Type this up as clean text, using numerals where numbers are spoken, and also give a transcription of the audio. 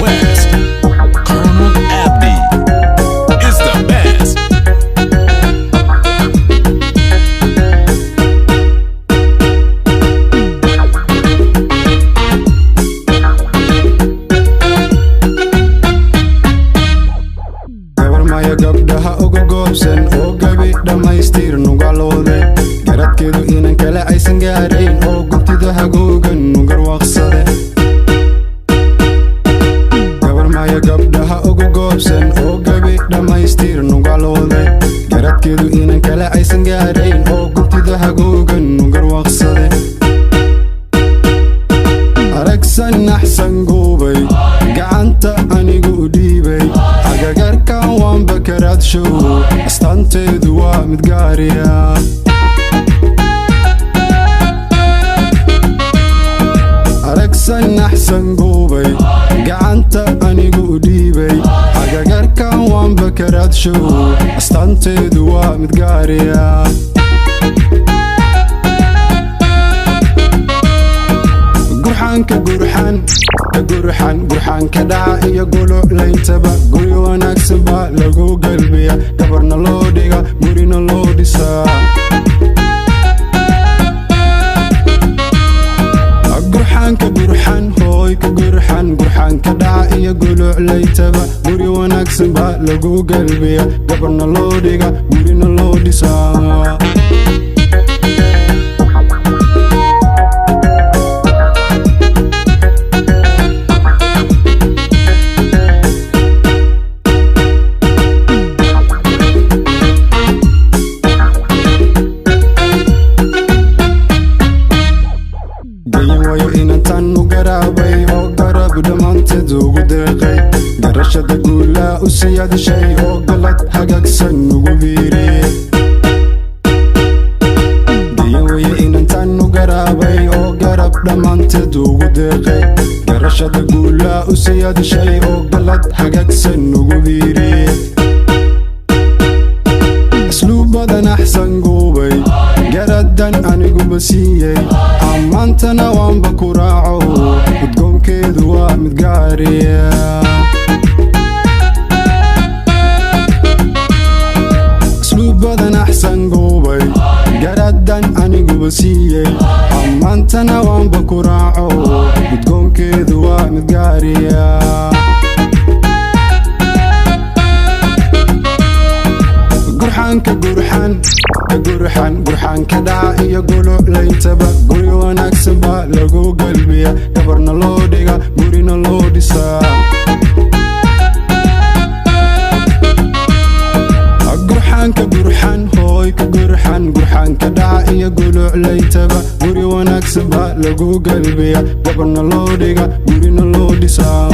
West. Colonel Abdi is the best. Gabarmaya gabdhaha ugu goobsan oo gabi dhammaystir nugalooday garadkeedu inan kale aysan gaarayn oo guntida hagoogan nugarwaaqsade gabarmaya gabdhaha ugu goobsan oo gabi dhammaystir nugalooday garadkeedu inan kale aysan gaarayn oo guntida hagoogan nugarwaaqsade aragsan naxsan goobay gacanta anigu u dhiibay agagarkan waan bakaraad show astaanteedu waa mid gaariya aragsan naxsan goobay gacanta anigu u dhiibay agagarkan waan bakaraad show astaanteedu waa mid gaariya gurxan ka dhaca iyo guluclayntaba guri wanaagsan baa lagu galbiya gabarna loo dhiga gurina loo dhisaa gurxan ka dhaca iyo guluclayntaba guri wanaagsan baa lagu galbiya gabarna loo dhiga gurina loo dhisaa gayiwayo inantan u garaabay oo garab dhammaanteed ugu deeqay garashada guulaa u siyaadishay oo galad hagaagsan ugu biiriyey gayiwayo inantan u garaabay oo garab dhammaanteed ugu deeqay garashada guulaa u siyaadishay oo galad hagaagsan ugu biiriyey asluubadan axsan goobay garadan aniguba siiyey ammaantana waanba ku raaco udgoonkeedu waa mid gaariya asluubadan axsan goobay garadan aniguba siiyey ammaantana waanba ku raaco udgoonkeedu waa mid gaariya gurxan ka dhaca iyo guluclayntaba guri wanaagsan baa lagu galbiya gabarna loo dhiga gurina loo dhisaa gurxan ka dhaca iyo guluclayntaba guri wanaagsan baa lagu galbiya gabarna loo dhiga gurina loo dhisaa